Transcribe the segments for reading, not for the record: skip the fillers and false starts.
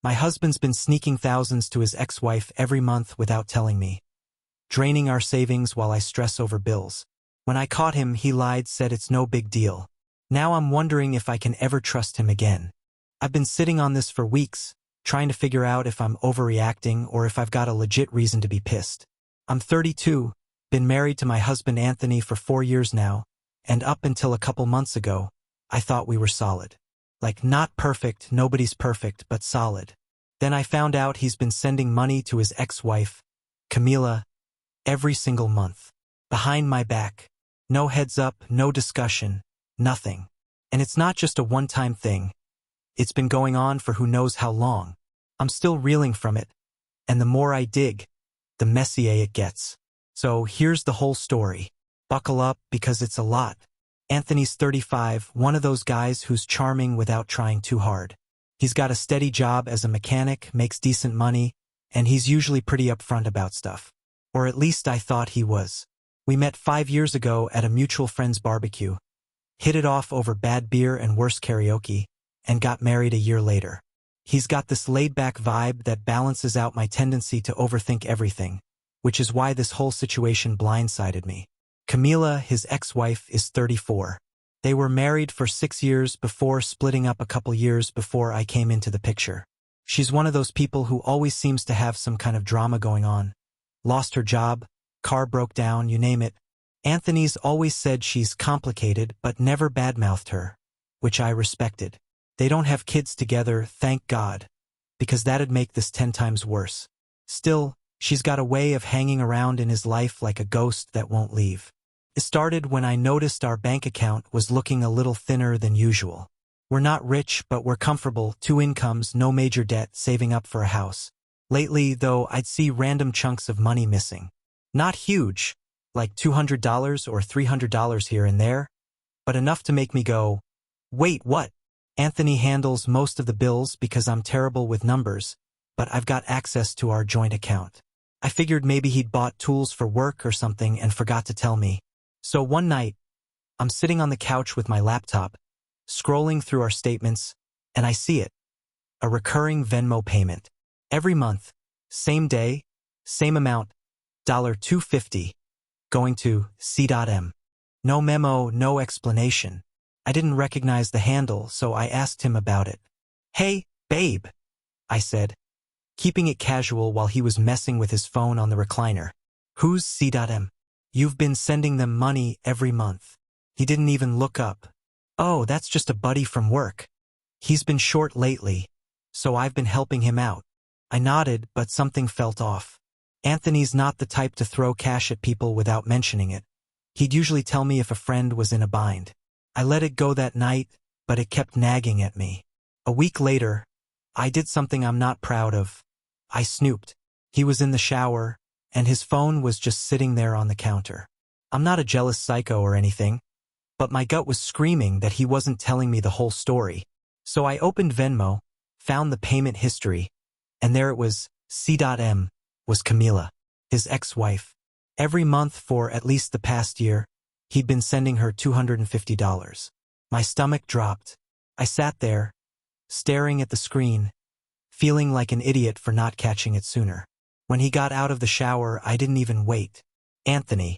My husband's been sneaking thousands to his ex-wife every month without telling me, draining our savings while I stress over bills. When I caught him, he lied, said it's no big deal. Now I'm wondering if I can ever trust him again. I've been sitting on this for weeks, trying to figure out if I'm overreacting or if I've got a legit reason to be pissed. I'm 32, been married to my husband Anthony for 4 years now, and up until a couple months ago, I thought we were solid. Like, not perfect, nobody's perfect, but solid. Then I found out he's been sending money to his ex-wife, Camila, every single month. Behind my back. No heads up, no discussion, nothing. And it's not just a one-time thing. It's been going on for who knows how long. I'm still reeling from it. And the more I dig, the messier it gets. So here's the whole story. Buckle up, because it's a lot. Anthony's 35, one of those guys who's charming without trying too hard. He's got a steady job as a mechanic, makes decent money, and he's usually pretty upfront about stuff. Or at least I thought he was. We met 5 years ago at a mutual friend's barbecue, hit it off over bad beer and worse karaoke, and got married a year later. He's got this laid-back vibe that balances out my tendency to overthink everything, which is why this whole situation blindsided me. Camila, his ex-wife, is 34. They were married for 6 years before splitting up a couple years before I came into the picture. She's one of those people who always seems to have some kind of drama going on. Lost her job, car broke down, you name it. Anthony's always said she's complicated but never badmouthed her, which I respected. They don't have kids together, thank God, because that'd make this 10 times worse. Still, she's got a way of hanging around in his life like a ghost that won't leave. It started when I noticed our bank account was looking a little thinner than usual. We're not rich, but we're comfortable, 2 incomes, no major debt, saving up for a house. Lately, though, I'd see random chunks of money missing. Not huge, like $200 or $300 here and there, but enough to make me go, wait, what? Anthony handles most of the bills because I'm terrible with numbers, but I've got access to our joint account. I figured maybe he'd bought tools for work or something and forgot to tell me. So one night, I'm sitting on the couch with my laptop, scrolling through our statements, and I see it. A recurring Venmo payment. Every month, same day, same amount, $250, going to C.M. No memo, no explanation. I didn't recognize the handle, so I asked him about it. Hey, babe, I said, keeping it casual while he was messing with his phone on the recliner. Who's C.M? You've been sending them money every month. He didn't even look up. Oh, that's just a buddy from work. He's been short lately, so I've been helping him out. I nodded, but something felt off. Anthony's not the type to throw cash at people without mentioning it. He'd usually tell me if a friend was in a bind. I let it go that night, but it kept nagging at me. A week later, I did something I'm not proud of. I snooped. He was in the shower, and his phone was just sitting there on the counter. I'm not a jealous psycho or anything, but my gut was screaming that he wasn't telling me the whole story. So I opened Venmo, found the payment history, and there it was. C.M. was Camila, his ex-wife. Every month for at least the past year, he'd been sending her $250. My stomach dropped. I sat there, staring at the screen, feeling like an idiot for not catching it sooner. When he got out of the shower, I didn't even wait. Anthony,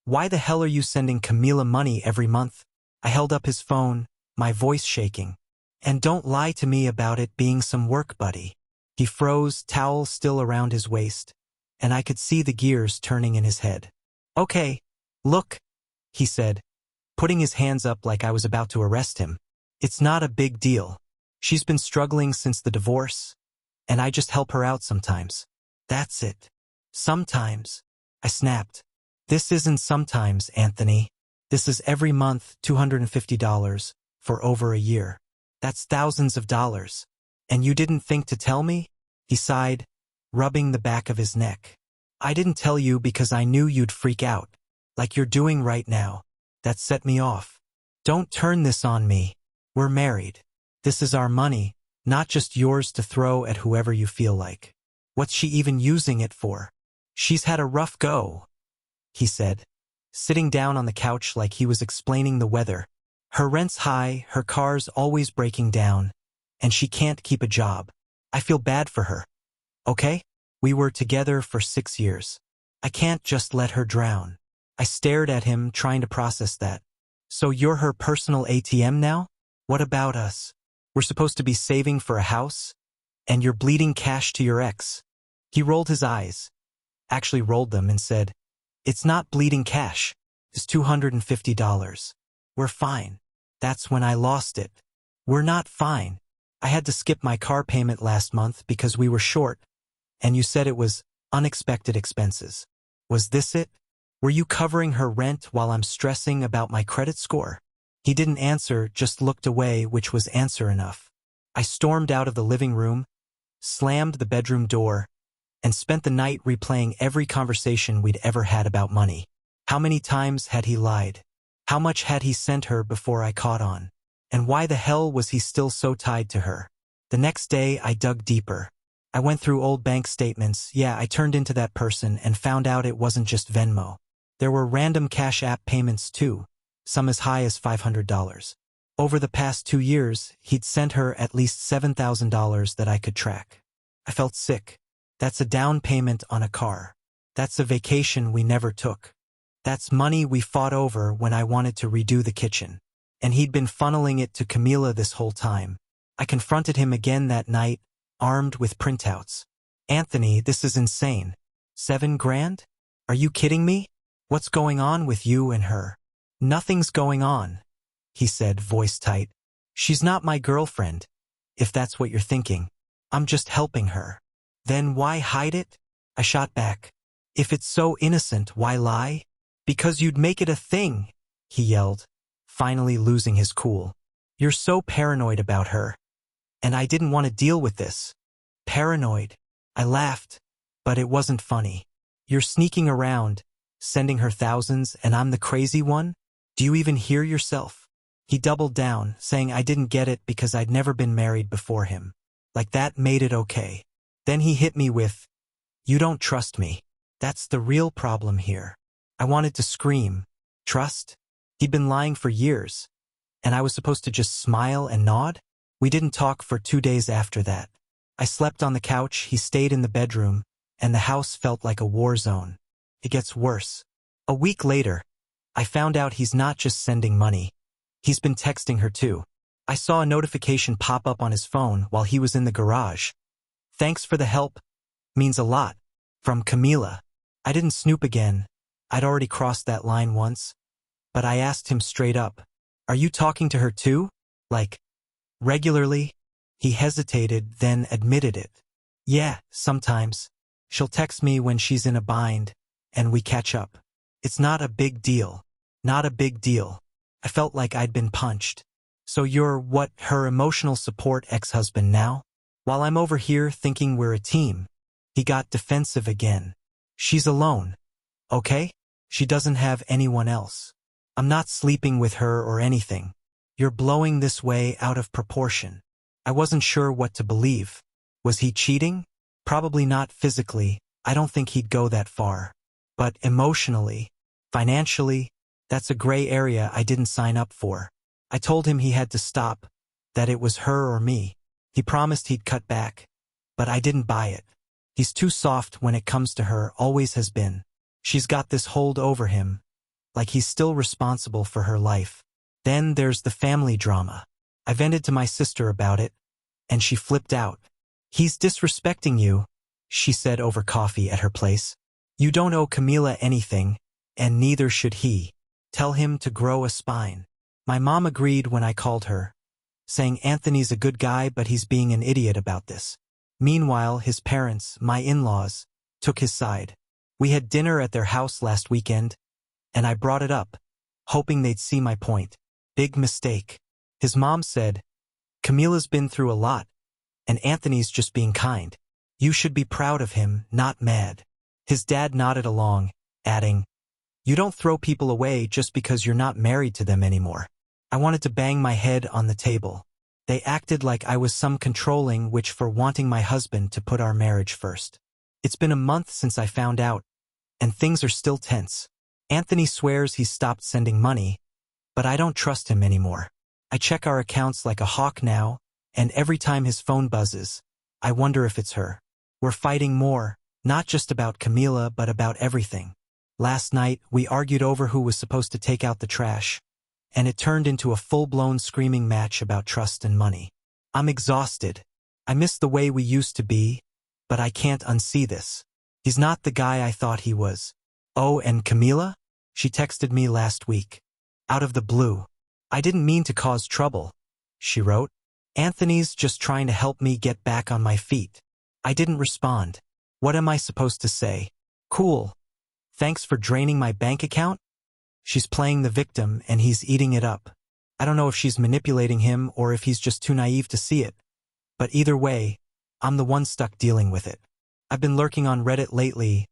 why the hell are you sending Camila money every month? I held up his phone, my voice shaking. And don't lie to me about it being some work buddy. He froze, towel still around his waist, and I could see the gears turning in his head. Okay, look, he said, putting his hands up like I was about to arrest him. It's not a big deal. She's been struggling since the divorce, and I just help her out sometimes. That's it. Sometimes. I snapped. This isn't sometimes, Anthony. This is every month, $250 for over a year. That's thousands of dollars. And you didn't think to tell me? He sighed, rubbing the back of his neck. I didn't tell you because I knew you'd freak out, like you're doing right now. That set me off. Don't turn this on me. We're married. This is our money, not just yours to throw at whoever you feel like. What's she even using it for? She's had a rough go, he said, sitting down on the couch like he was explaining the weather. Her rent's high, her car's always breaking down, and she can't keep a job. I feel bad for her. Okay? We were together for 6 years. I can't just let her drown. I stared at him, trying to process that. So you're her personal ATM now? What about us? We're supposed to be saving for a house? And you're bleeding cash to your ex. He rolled his eyes, actually rolled them, and said, "It's not bleeding cash. It's $250. We're fine." That's when I lost it. We're not fine. I had to skip my car payment last month because we were short, and you said it was unexpected expenses. Was this it? Were you covering her rent while I'm stressing about my credit score? He didn't answer, just looked away, which was answer enough. I stormed out of the living room, slammed the bedroom door, and spent the night replaying every conversation we'd ever had about money. How many times had he lied? How much had he sent her before I caught on? And why the hell was he still so tied to her? The next day, I dug deeper. I went through old bank statements. Yeah, I turned into that person and found out it wasn't just Venmo. There were random Cash App payments too, some as high as $500. Over the past 2 years, he'd sent her at least $7,000 that I could track. I felt sick. That's a down payment on a car. That's a vacation we never took. That's money we fought over when I wanted to redo the kitchen. And he'd been funneling it to Camila this whole time. I confronted him again that night, armed with printouts. "Anthony, this is insane. 7 grand? Are you kidding me? What's going on with you and her?" "Nothing's going on," he said, voice tight. "She's not my girlfriend, if that's what you're thinking. I'm just helping her." "Then why hide it?" I shot back. "If it's so innocent, why lie?" "Because you'd make it a thing," he yelled, finally losing his cool. "You're so paranoid about her. And I didn't want to deal with this." "Paranoid?" I laughed, but it wasn't funny. "You're sneaking around, sending her thousands, and I'm the crazy one? Do you even hear yourself?" He doubled down, saying I didn't get it because I'd never been married before him. Like that made it okay. Then he hit me with, "You don't trust me. That's the real problem here." I wanted to scream. Trust? He'd been lying for years, and I was supposed to just smile and nod? We didn't talk for 2 days after that. I slept on the couch, he stayed in the bedroom, and the house felt like a war zone. It gets worse. A week later, I found out he's not just sending money. He's been texting her too. I saw a notification pop up on his phone while he was in the garage. "Thanks for the help. Means a lot. From Camila." I didn't snoop again. I'd already crossed that line once. But I asked him straight up, "Are you talking to her too? Like, regularly?" He hesitated, then admitted it. "Yeah, sometimes. She'll text me when she's in a bind, and we catch up. It's not a big deal. Not a big deal." I felt like I'd been punched. "So you're what, her emotional support ex-husband now?" While I'm over here thinking we're a team, he got defensive again. "She's alone. Okay? She doesn't have anyone else. I'm not sleeping with her or anything. You're blowing this way out of proportion." I wasn't sure what to believe. Was he cheating? Probably not physically. I don't think he'd go that far. But emotionally, financially, that's a gray area I didn't sign up for. I told him he had to stop, that it was her or me. He promised he'd cut back, but I didn't buy it. He's too soft when it comes to her, always has been. She's got this hold over him, like he's still responsible for her life. Then there's the family drama. I vented to my sister about it, and she flipped out. "He's disrespecting you," she said over coffee at her place. "You don't owe Camila anything, and neither should he. Tell him to grow a spine." My mom agreed when I called her, saying Anthony's a good guy but he's being an idiot about this. Meanwhile, his parents, my in-laws, took his side. We had dinner at their house last weekend, and I brought it up, hoping they'd see my point. Big mistake. His mom said, "Camila's been through a lot, and Anthony's just being kind. You should be proud of him, not mad." His dad nodded along, adding, "You don't throw people away just because you're not married to them anymore." I wanted to bang my head on the table. They acted like I was some controlling witch for wanting my husband to put our marriage first. It's been a month since I found out, and things are still tense. Anthony swears he's stopped sending money, but I don't trust him anymore. I check our accounts like a hawk now, and every time his phone buzzes, I wonder if it's her. We're fighting more, not just about Camila but about everything. Last night, we argued over who was supposed to take out the trash, and it turned into a full-blown screaming match about trust and money. I'm exhausted. I miss the way we used to be, but I can't unsee this. He's not the guy I thought he was. Oh, and Camila? She texted me last week. Out of the blue. I didn't mean to cause trouble, she wrote. Anthony's just trying to help me get back on my feet. I didn't respond. What am I supposed to say? Cool. Thanks for draining my bank account? She's playing the victim and he's eating it up. I don't know if she's manipulating him or if he's just too naive to see it. But either way, I'm the one stuck dealing with it. I've been lurking on Reddit lately,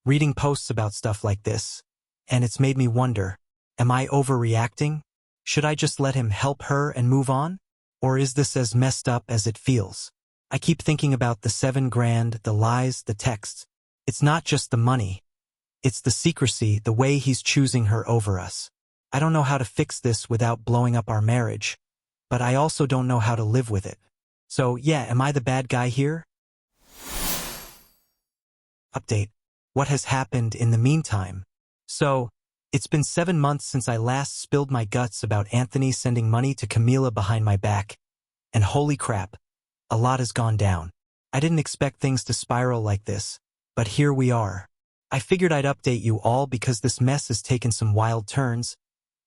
reading posts about stuff like this, and it's made me wonder, am I overreacting? Should I just let him help her and move on? Or is this as messed up as it feels? I keep thinking about the $7,000, the lies, the texts. It's not just the money. It's the secrecy, the way he's choosing her over us. I don't know how to fix this without blowing up our marriage, but I also don't know how to live with it. So yeah, am I the bad guy here? Update. What has happened in the meantime? So, it's been 7 months since I last spilled my guts about Anthony sending money to Camila behind my back. And holy crap, a lot has gone down. I didn't expect things to spiral like this, but here we are. I figured I'd update you all because this mess has taken some wild turns,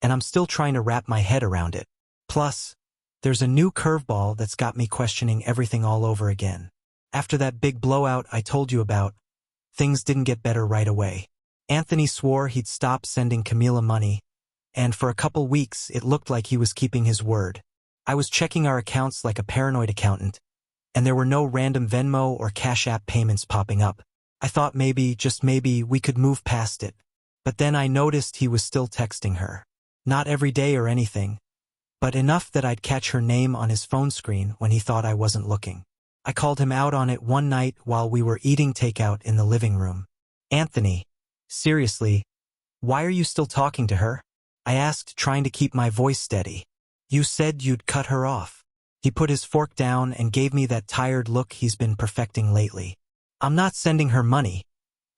and I'm still trying to wrap my head around it. Plus, there's a new curveball that's got me questioning everything all over again. After that big blowout I told you about, things didn't get better right away. Anthony swore he'd stop sending Camila money, and for a couple weeks it looked like he was keeping his word. I was checking our accounts like a paranoid accountant, and there were no random Venmo or Cash App payments popping up. I thought maybe, just maybe, we could move past it. But then I noticed he was still texting her. Not every day or anything, but enough that I'd catch her name on his phone screen when he thought I wasn't looking. I called him out on it one night while we were eating takeout in the living room. Anthony, seriously, why are you still talking to her? I asked, trying to keep my voice steady. You said you'd cut her off. He put his fork down and gave me that tired look he's been perfecting lately. I'm not sending her money,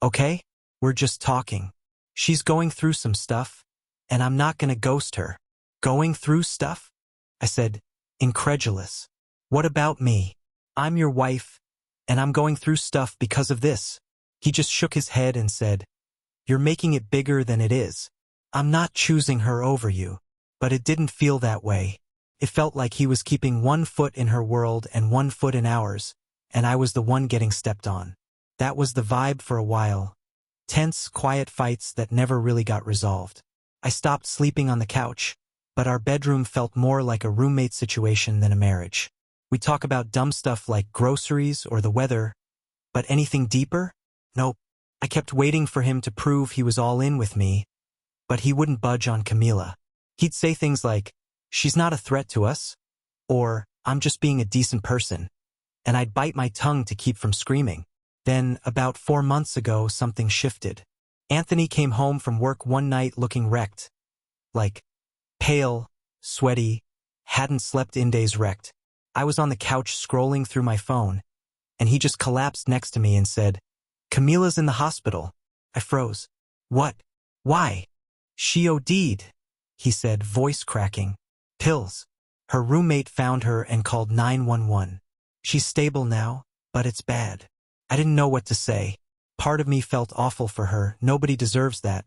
okay? We're just talking. She's going through some stuff, and I'm not gonna ghost her. Going through stuff? I said, incredulous. What about me? I'm your wife, and I'm going through stuff because of this. He just shook his head and said, you're making it bigger than it is. I'm not choosing her over you, but it didn't feel that way. It felt like he was keeping one foot in her world and one foot in ours, and I was the one getting stepped on. That was the vibe for a while. Tense, quiet fights that never really got resolved. I stopped sleeping on the couch, but our bedroom felt more like a roommate situation than a marriage. We talk about dumb stuff like groceries or the weather, but anything deeper? Nope. I kept waiting for him to prove he was all in with me, but he wouldn't budge on Camila. He'd say things like, she's not a threat to us, or I'm just being a decent person, and I'd bite my tongue to keep from screaming. Then, about 4 months ago, something shifted. Anthony came home from work one night looking wrecked. Like, pale, sweaty, hadn't slept in days wrecked. I was on the couch scrolling through my phone, and he just collapsed next to me and said, Camila's in the hospital. I froze. What? Why? She OD'd, he said, voice cracking. Pills. Her roommate found her and called 911. She's stable now, but it's bad. I didn't know what to say. Part of me felt awful for her, nobody deserves that.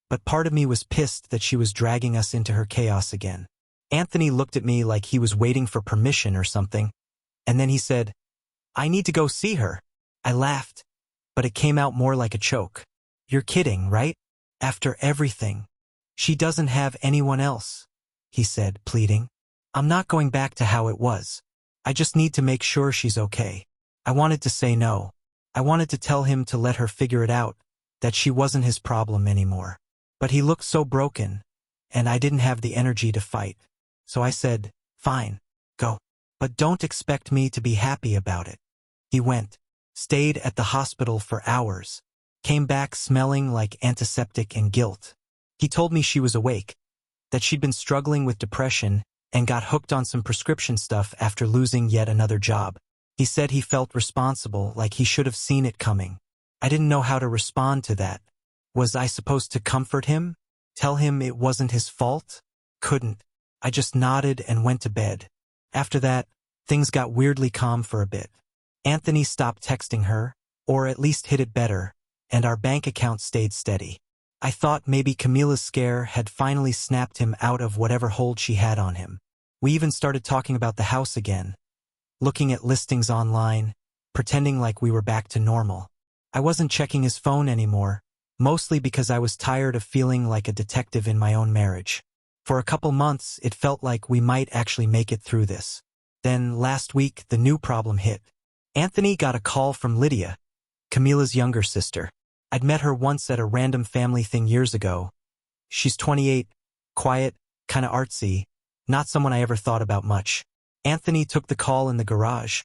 But part of me was pissed that she was dragging us into her chaos again. Anthony looked at me like he was waiting for permission or something, and then he said, I need to go see her. I laughed, but it came out more like a choke. You're kidding, right? After everything. She doesn't have anyone else, he said, pleading. I'm not going back to how it was. I just need to make sure she's okay. I wanted to say no. I wanted to tell him to let her figure it out, that she wasn't his problem anymore. But he looked so broken, and I didn't have the energy to fight. So I said, fine, go. But don't expect me to be happy about it. He went, stayed at the hospital for hours, came back smelling like antiseptic and guilt. He told me she was awake, that she'd been struggling with depression and got hooked on some prescription stuff after losing yet another job. He said he felt responsible, like he should have seen it coming. I didn't know how to respond to that. Was I supposed to comfort him? Tell him it wasn't his fault? Couldn't. I just nodded and went to bed. After that, things got weirdly calm for a bit. Anthony stopped texting her, or at least hid it better, and our bank account stayed steady. I thought maybe Camila's scare had finally snapped him out of whatever hold she had on him. We even started talking about the house again, looking at listings online, pretending like we were back to normal. I wasn't checking his phone anymore, mostly because I was tired of feeling like a detective in my own marriage. For a couple months, it felt like we might actually make it through this. Then, last week, the new problem hit. Anthony got a call from Lydia, Camila's younger sister. I'd met her once at a random family thing years ago. She's 28, quiet, kinda artsy, not someone I ever thought about much. Anthony took the call in the garage,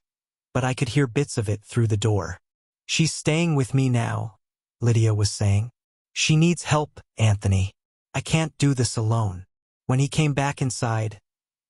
but I could hear bits of it through the door. "She's staying with me now," Lydia was saying. "She needs help, Anthony. I can't do this alone." When he came back inside,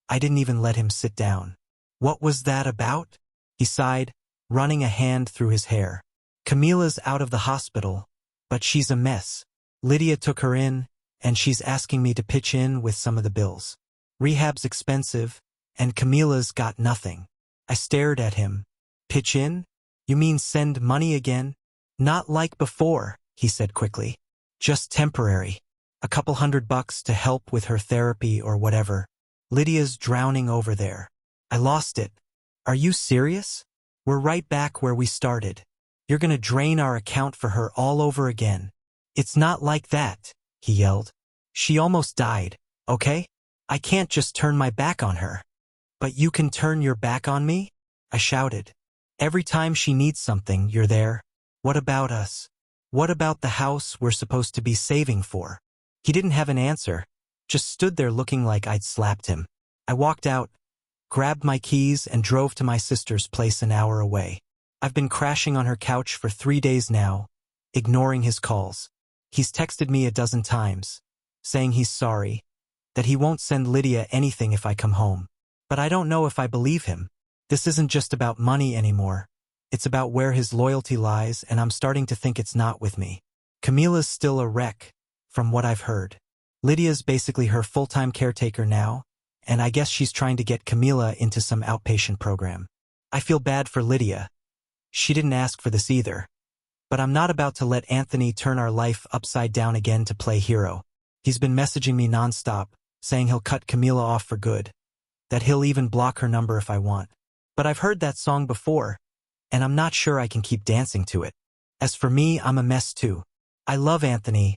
I didn't even let him sit down. "What was that about?" He sighed, running a hand through his hair. "Camila's out of the hospital, but she's a mess. Lydia took her in, and she's asking me to pitch in with some of the bills. Rehab's expensive, and Camila's got nothing." I stared at him. "Pitch in? You mean send money again?" "Not like before," he said quickly. "Just temporary. A couple $100 to help with her therapy or whatever. Lydia's drowning over there." I lost it. "Are you serious? We're right back where we started. You're gonna drain our account for her all over again." "It's not like that," he yelled. "She almost died, okay? I can't just turn my back on her." "But you can turn your back on me?" I shouted. "Every time she needs something, you're there. What about us? What about the house we're supposed to be saving for?" He didn't have an answer, just stood there looking like I'd slapped him. I walked out, grabbed my keys, and drove to my sister's place an hour away. I've been crashing on her couch for 3 days now, ignoring his calls. He's texted me a dozen times, saying he's sorry, that he won't send Lydia anything if I come home. But I don't know if I believe him. This isn't just about money anymore. It's about where his loyalty lies, and I'm starting to think it's not with me. Camila's still a wreck, from what I've heard. Lydia's basically her full-time caretaker now, and I guess she's trying to get Camila into some outpatient program. I feel bad for Lydia. She didn't ask for this either. But I'm not about to let Anthony turn our life upside down again to play hero. He's been messaging me nonstop, saying he'll cut Camila off for good, that he'll even block her number if I want. But I've heard that song before, and I'm not sure I can keep dancing to it. As for me, I'm a mess too. I love Anthony.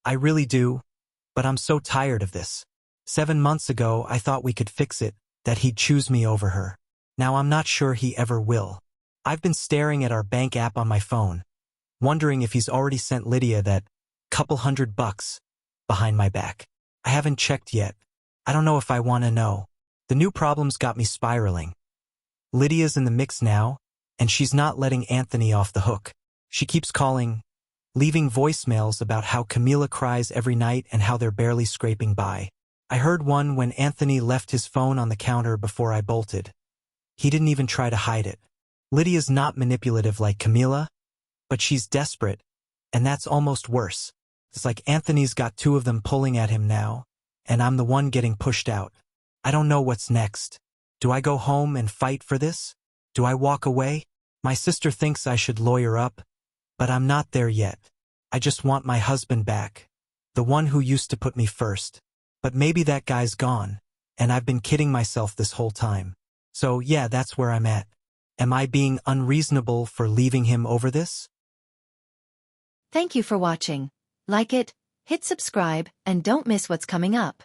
I really do. But I'm so tired of this. 7 months ago, I thought we could fix it, that he'd choose me over her. Now I'm not sure he ever will. I've been staring at our bank app on my phone, wondering if he's already sent Lydia that couple $100 behind my back. I haven't checked yet. I don't know if I want to know. The new problem's got me spiraling. Lydia's in the mix now, and she's not letting Anthony off the hook. She keeps calling, leaving voicemails about how Camila cries every night and how they're barely scraping by. I heard one when Anthony left his phone on the counter before I bolted. He didn't even try to hide it. Lydia's not manipulative like Camila, but she's desperate, and that's almost worse. It's like Anthony's got 2 of them pulling at him now, and I'm the one getting pushed out. I don't know what's next. Do I go home and fight for this? Do I walk away? My sister thinks I should lawyer up, but I'm not there yet. I just want my husband back, the one who used to put me first. But maybe that guy's gone, and I've been kidding myself this whole time. So yeah, that's where I'm at. Am I being unreasonable for leaving him over this? Thank you for watching. Like it, hit subscribe, and don't miss what's coming up.